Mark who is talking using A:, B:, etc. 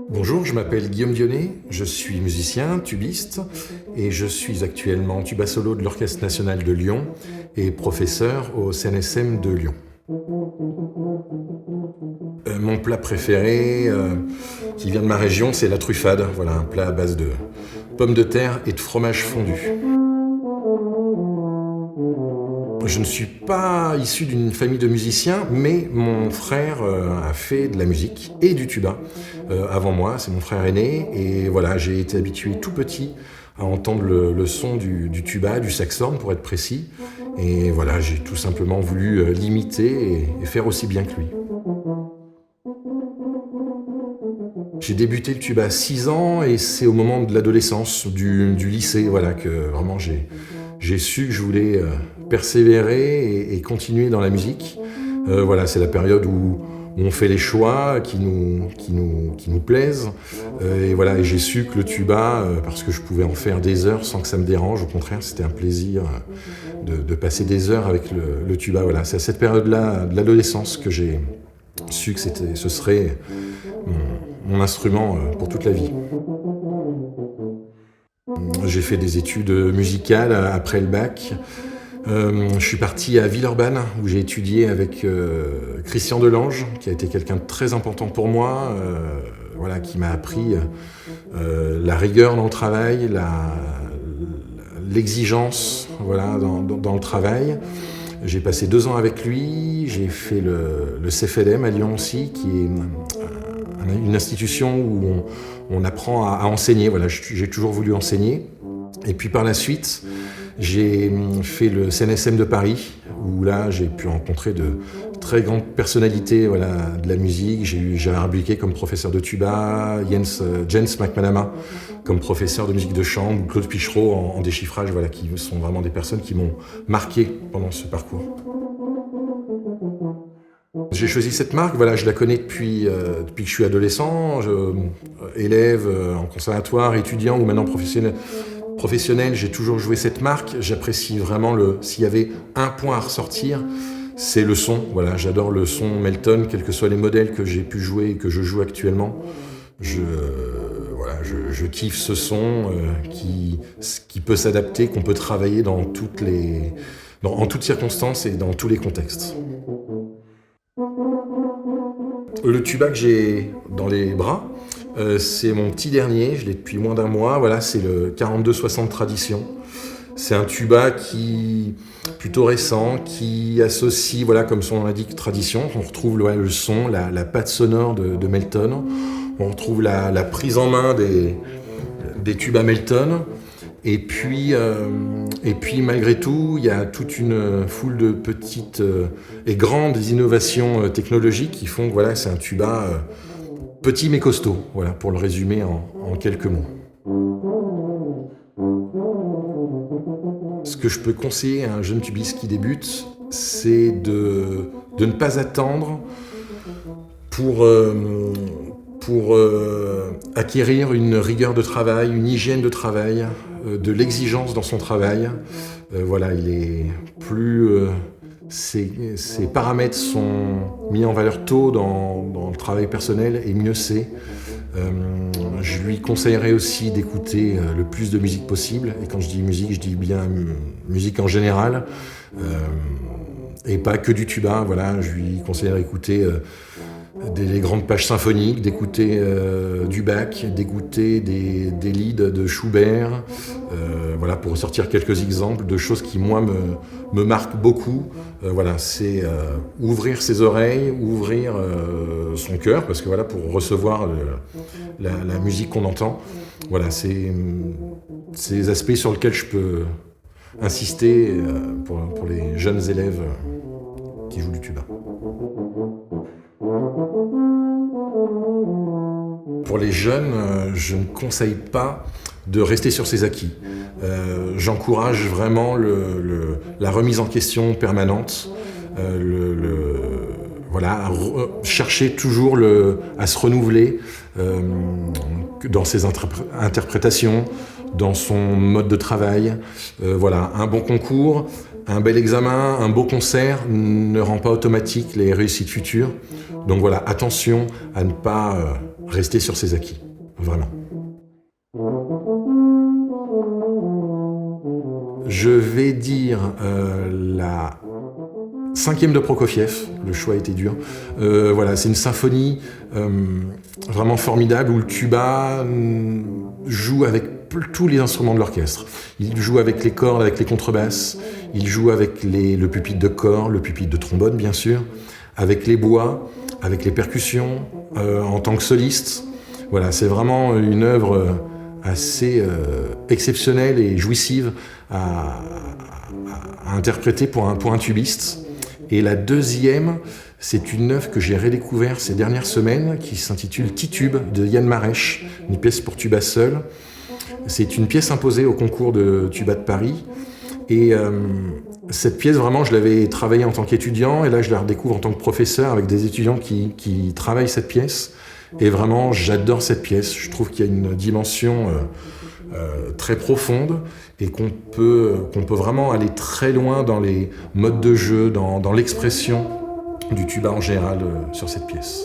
A: Bonjour, je m'appelle Guillaume Dionnet, je suis musicien, tubiste et je suis actuellement tuba solo de l'Orchestre national de Lyon et professeur au CNSM de Lyon. Mon plat préféré, qui vient de ma région, c'est la truffade. Voilà, un plat à base de pommes de terre et de fromage fondu. Je ne suis pas issu d'une famille de musiciens, mais mon frère a fait de la musique et du tuba avant moi. C'est mon frère aîné. Et voilà, j'ai été habitué tout petit à entendre le son du tuba, du saxhorn pour être précis. Et voilà, j'ai tout simplement voulu l'imiter et faire aussi bien que lui. J'ai débuté le tuba à 6 ans et c'est au moment de l'adolescence, du lycée, voilà, que vraiment j'ai su que je voulais persévérer et continuer dans la musique. Voilà, c'est la période où on fait les choix qui nous plaisent. Et voilà, et j'ai su que le tuba, parce que je pouvais en faire des heures sans que ça me dérange, au contraire, c'était un plaisir de passer des heures avec le tuba. Voilà, c'est à cette période-là de l'adolescence que j'ai su que ce serait mon instrument pour toute la vie. J'ai fait des études musicales après le bac. Je suis parti à Villeurbanne où j'ai étudié avec Christian Delange, qui a été quelqu'un de très important pour moi, voilà, qui m'a appris la rigueur dans le travail, l'exigence, voilà, dans le travail. J'ai passé 2 ans avec lui, j'ai fait le CFLM à Lyon aussi, qui est une institution où on apprend à enseigner. Voilà, j'ai toujours voulu enseigner. Et puis par la suite, j'ai fait le CNSM de Paris, où là j'ai pu rencontrer de très grandes personnalités, voilà, de la musique. J'ai eu Gérard Buquet comme professeur de tuba, Jens McManama comme professeur de musique de chambre, ou Claude Pichereau en déchiffrage, voilà, qui sont vraiment des personnes qui m'ont marqué pendant ce parcours. J'ai choisi cette marque, voilà, je la connais depuis que je suis adolescent, élève en conservatoire, étudiant ou maintenant professionnel, j'ai toujours joué cette marque. J'apprécie vraiment s'il y avait un point à ressortir, c'est le son. Voilà, j'adore le son Melton, quels que soient les modèles que j'ai pu jouer et que je joue actuellement. Je kiffe ce son qui peut s'adapter, qu'on peut travailler en toutes circonstances et dans tous les contextes. Le tuba que j'ai dans les bras, c'est mon petit dernier, je l'ai depuis moins d'1 mois. Voilà, c'est le 42-60 Tradition. C'est un tuba plutôt récent, qui associe, voilà, comme son nom l'indique, tradition. On retrouve le son, la patte sonore de Melton. On retrouve la prise en main des tubas Melton. Et puis malgré tout, il y a toute une foule de petites et grandes innovations technologiques qui font que voilà, c'est un tuba petit mais costaud, voilà, pour le résumer en quelques mots. Ce que je peux conseiller à un jeune tubiste qui débute, c'est de ne pas attendre pour acquérir une rigueur de travail, une hygiène de travail, de l'exigence dans son travail. Voilà, ses paramètres sont mis en valeur tôt dans le travail personnel et mieux c'est. Je lui conseillerais aussi d'écouter le plus de musique possible. Et quand je dis musique, je dis bien musique en général. Et pas que du tuba. Voilà, je lui conseillerais d'écouter des grandes pages symphoniques, d'écouter du Bach, d'écouter des lieds de Schubert, voilà, pour ressortir quelques exemples de choses qui, moi, me marquent beaucoup. Voilà, c'est ouvrir ses oreilles, ouvrir son cœur, parce que voilà, pour recevoir la musique qu'on entend, voilà, c'est les aspects sur lesquels je peux insister pour les jeunes élèves qui jouent du tuba. Pour les jeunes, je ne conseille pas de rester sur ses acquis. J'encourage vraiment la remise en question permanente, voilà, chercher toujours à se renouveler dans ses interprétations, dans son mode de travail. Voilà, un bon concours, Un bel examen, un beau concert ne rend pas automatique les réussites futures. Donc voilà, attention à ne pas rester sur ses acquis, vraiment. Je vais dire la 5e de Prokofiev, le choix était dur. Voilà, c'est une symphonie vraiment formidable où le tuba joue avec tous les instruments de l'orchestre. Il joue avec les cordes, avec les contrebasses, il joue avec le pupitre de cor, le pupitre de trombone bien sûr, avec les bois, avec les percussions, en tant que soliste. Voilà, c'est vraiment une œuvre assez exceptionnelle et jouissive à interpréter pour un tubiste. Et la 2e, c'est une œuvre que j'ai redécouvert ces dernières semaines, qui s'intitule Titube de Yann Marèche, une pièce pour tuba seul. C'est une pièce imposée au concours de tuba de Paris. Et cette pièce, vraiment, je l'avais travaillée en tant qu'étudiant, et là, je la redécouvre en tant que professeur avec des étudiants qui travaillent cette pièce. Et vraiment, j'adore cette pièce. Je trouve qu'il y a une dimension très profonde et qu'on peut vraiment aller très loin dans les modes de jeu, dans l'expression du tuba en général sur cette pièce.